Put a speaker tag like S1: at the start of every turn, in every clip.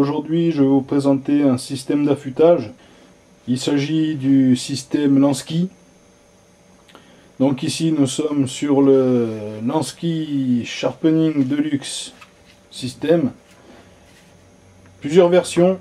S1: aujourd'hui je vais vous présenter un système d'affûtage. Il s'agit du système Lansky. Donc ici nous sommes sur le Lansky Sharpening Deluxe System. Plusieurs versions.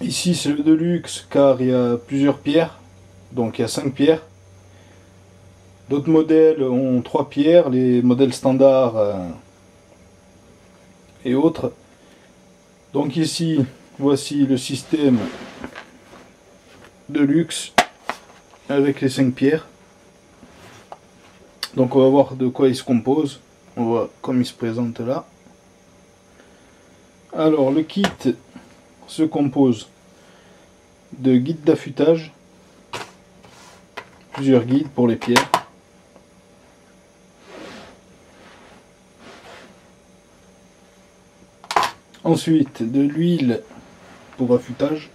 S1: Ici c'est le Deluxe car il y a plusieurs pierres. Donc il y a 5 pierres. D'autres modèles ont 3 pierres, les modèles standards et autres. Donc ici, voici le système Deluxe avec les 5 pierres. Donc on va voir de quoi il se compose. On voit comme il se présente là. Alors le kit se compose de guides d'affûtage, plusieurs guides pour les pierres. Ensuite de l'huile pour affûtage,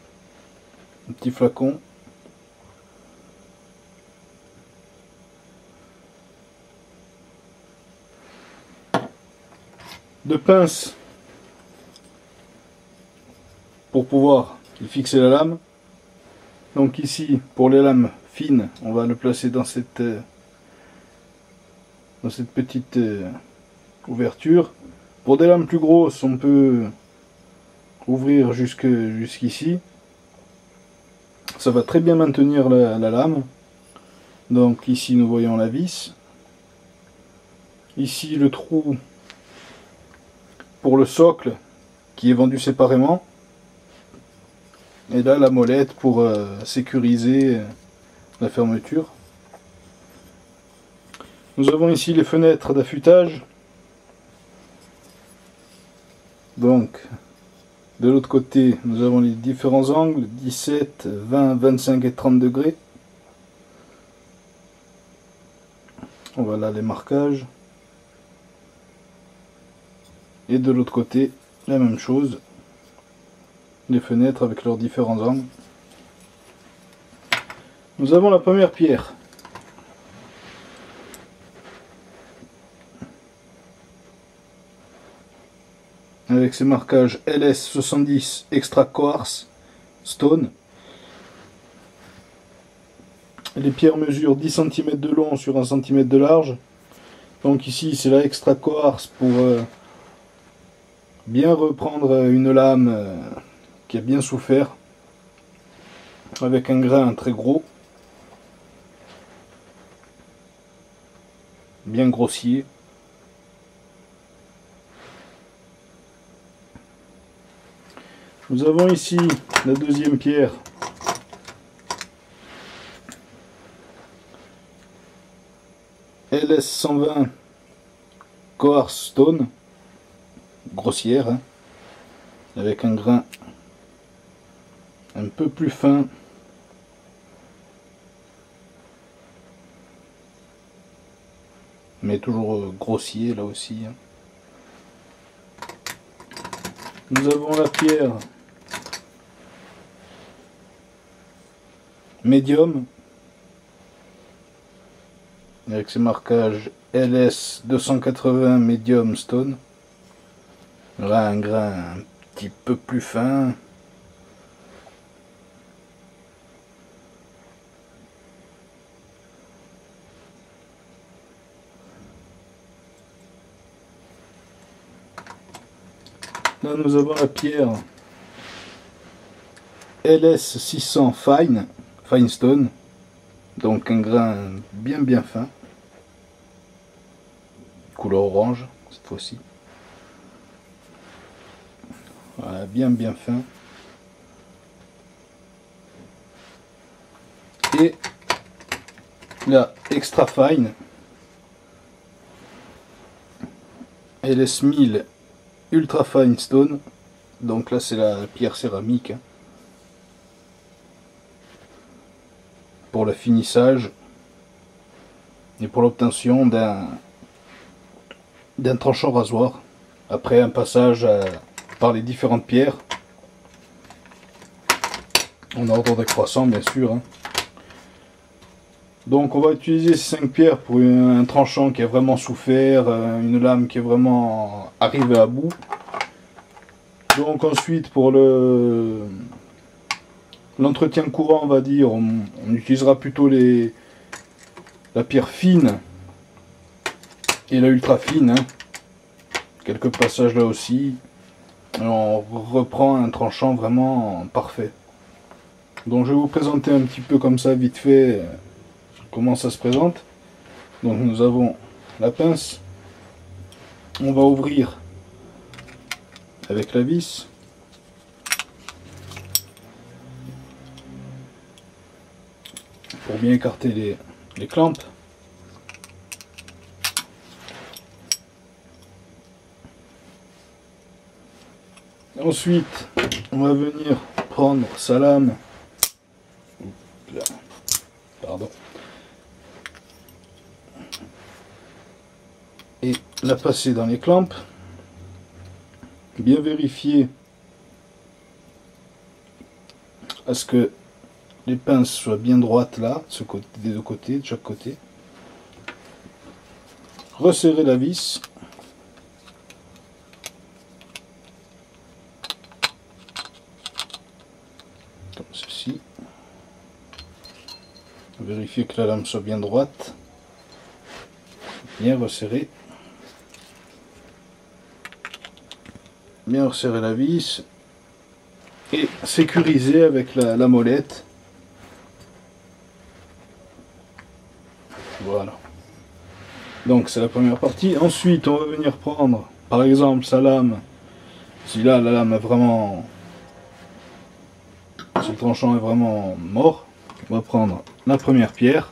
S1: un petit flacon. De pinces pour pouvoir y fixer la lame. Donc ici pour les lames fines on va le placer dans cette petite ouverture. Pour des lames plus grosses on peut ouvrir jusqu'ici. Ça va très bien maintenir la lame. Donc ici nous voyons la vis. Ici le trou pour le socle qui est vendu séparément. Et là la molette pour sécuriser la fermeture. Nous avons ici les fenêtres d'affûtage. Donc de l'autre côté nous avons les différents angles 17, 20, 25 et 30 degrés. Voilà les marquages. Et de l'autre côté la même chose. Les fenêtres avec leurs différents angles. Nous avons la première pierre. Avec ses marquages LS70 Extra Quartz Stone. Les pierres mesurent 10 cm de long sur 1 cm de large. Donc ici c'est la Extra Quartz pour bien reprendre une lame qui a bien souffert, avec un grain très gros, bien grossier. Nous avons ici la deuxième pierre, LS120 Quartz Stone, grossière, hein, avec un grain un peu plus fin. Mais toujours grossier là aussi. Nous avons la pierre médium avec ses marquages LS 280 Medium Stone. Là un grain un petit peu plus fin. Là nous avons la pierre LS600 Fine Stone, donc un grain bien fin, couleur orange cette fois-ci. Voilà, bien fin. Et la Extra Fine LS1000 Ultra Fine Stone, donc là c'est la pierre céramique hein, pour le finissage et pour l'obtention d'un tranchant rasoir après un passage par les différentes pierres en ordre décroissant bien sûr hein. Donc on va utiliser ces 5 pierres pour un tranchant qui a vraiment souffert, une lame qui est vraiment arrivée à bout. Donc ensuite pour l'entretien courant, on va dire, on utilisera plutôt la pierre fine et la ultra fine, hein. Quelques passages là aussi. Et on reprend un tranchant vraiment parfait. Donc je vais vous présenter un petit peu comme ça vite fait comment ça se présente. Donc nous avons la pince. On va ouvrir avec la vis. Pour bien écarter les clampes. Ensuite, on va venir prendre sa lame. Pardon. Et la passer dans les clampes. Bien vérifier à ce que les pinces soient bien droites là, des deux côtés, de chaque côté. Resserrer la vis. Comme ceci. Vérifier que la lame soit bien droite. Bien resserrer. Bien resserrer la vis. Et sécuriser avec la molette. Voilà. Donc c'est la première partie. Ensuite on va venir prendre par exemple sa lame. Si là la lame est vraiment... Si le tranchant est vraiment mort, on va prendre la première pierre.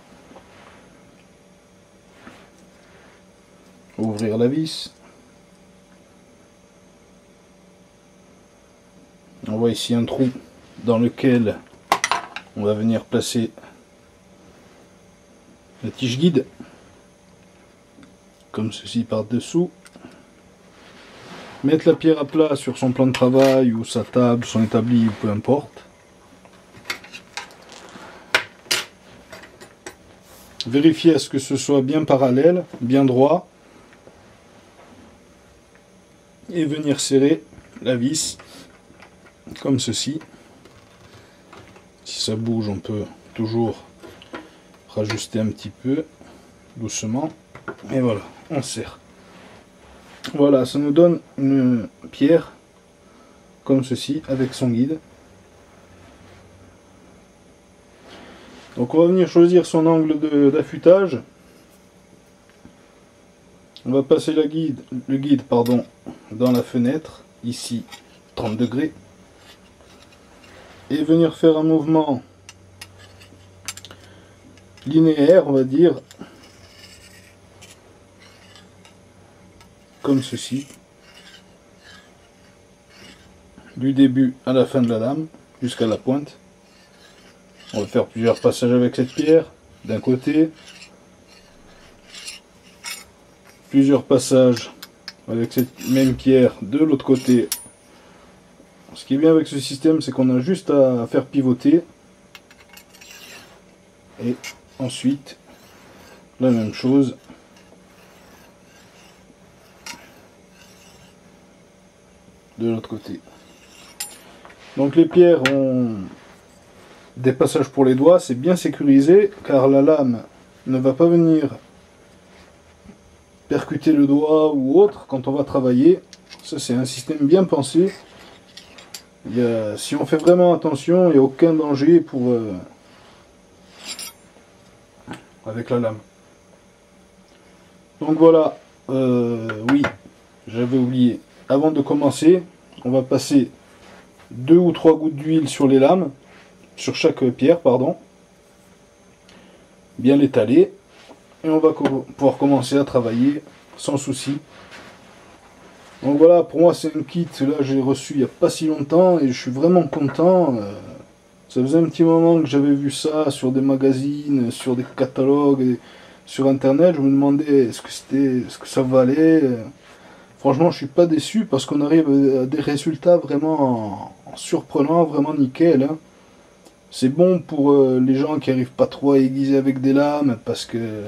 S1: Ouvrir la vis. On voit ici un trou dans lequel on va venir placer la tige guide, comme ceci par dessous. Mettre la pierre à plat sur son plan de travail ou sa table, son établi ou peu importe. Vérifier à ce que ce soit bien parallèle, bien droit. Et venir serrer la vis comme ceci. Si ça bouge, on peut toujours rajuster un petit peu doucement. Et voilà, on serre. Voilà, ça nous donne une pierre comme ceci avec son guide. Donc on va venir choisir son angle d'affûtage. On va passer le guide dans la fenêtre, ici 30 degrés. Et venir faire un mouvement linéaire, on va dire, comme ceci, du début à la fin de la lame, jusqu'à la pointe. On va faire plusieurs passages avec cette pierre, d'un côté, plusieurs passages avec cette même pierre de l'autre côté. Ce qui est bien avec ce système, c'est qu'on a juste à faire pivoter. Et ensuite, la même chose. De l'autre côté. Donc les pierres ont des passages pour les doigts, c'est bien sécurisé, car la lame ne va pas venir percuter le doigt ou autre quand on va travailler. Ça, c'est un système bien pensé. Si on fait vraiment attention, il n'y a aucun danger avec la lame. Donc voilà, oui, j'avais oublié. Avant de commencer, on va passer 2 ou 3 gouttes d'huile sur les lames, sur chaque pierre, pardon. Bien l'étaler. Et on va pouvoir commencer à travailler sans souci. Donc voilà, pour moi c'est un kit, là j'ai reçu il n'y a pas si longtemps et je suis vraiment content. Ça faisait un petit moment que j'avais vu ça sur des magazines, sur des catalogues, et sur internet. Je me demandais ce que ça valait. Franchement je suis pas déçu parce qu'on arrive à des résultats vraiment surprenants, vraiment nickel, hein. C'est bon pour les gens qui n'arrivent pas trop à aiguiser avec des lames, parce que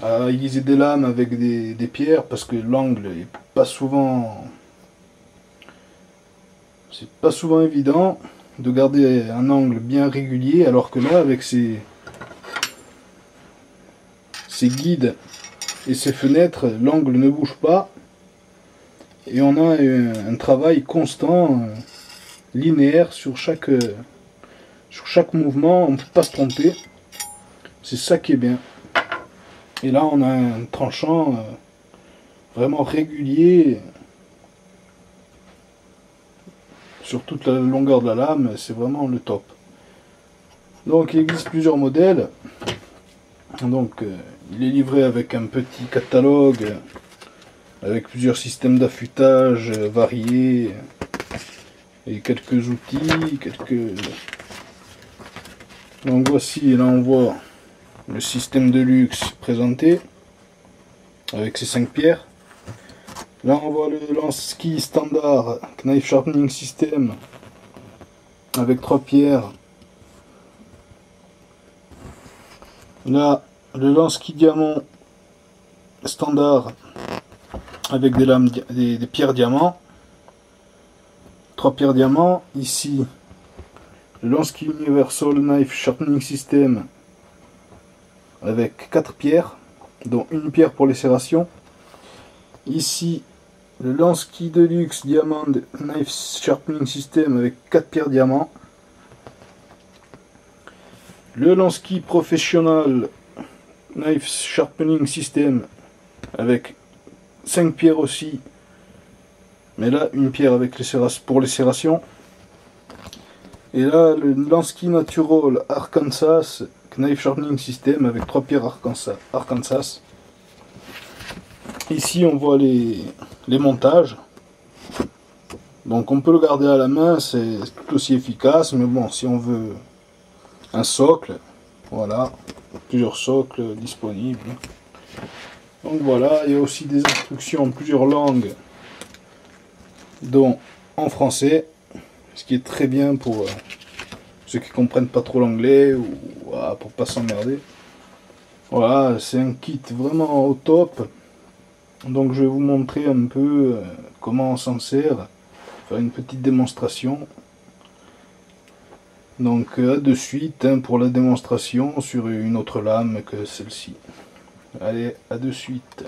S1: à aiguiser des lames avec des pierres, parce que l'angle est pas souvent C'est pas souvent évident de garder un angle bien régulier, alors que là, avec ces guides et ces fenêtres, l'angle ne bouge pas et on a un travail constant, linéaire sur chaque mouvement. On ne peut pas se tromper, c'est ça qui est bien. Et là on a un tranchant vraiment régulier sur toute la longueur de la lame, c'est vraiment le top. Donc il existe plusieurs modèles. Donc il est livré avec un petit catalogue avec plusieurs systèmes d'affûtage variés et quelques outils, Donc voici, là on voit le système de luxe présenté avec ses 5 pierres. Là on voit le Lansky standard Knife Sharpening System avec 3 pierres. Là le Lansky diamant standard avec des lames, des pierres diamants, 3 pierres diamants. Ici le Lansky Universal Knife Sharpening System avec 4 pierres, dont une pierre pour les serrations. Ici le Lansky Deluxe Diamond Knife Sharpening System avec 4 pierres diamants. Le Lansky Professional Knife Sharpening System avec 5 pierres aussi, mais là une pierre avec pour les serrations. Et là le Lansky Natural Arkansas Knife Sharpening System avec 3 pierres Arkansas. Ici on voit les montages. Donc on peut le garder à la main, c'est tout aussi efficace, mais bon, si on veut un socle, voilà, plusieurs socles disponibles. Donc voilà, il y a aussi des instructions en plusieurs langues, dont en français, ce qui est très bien pour ceux qui comprennent pas trop l'anglais ou voilà, pour pas s'emmerder. Voilà, c'est un kit vraiment au top. Donc je vais vous montrer un peu comment on s'en sert, faire une petite démonstration. Donc à de suite pour la démonstration sur une autre lame que celle-ci. Allez, à de suite.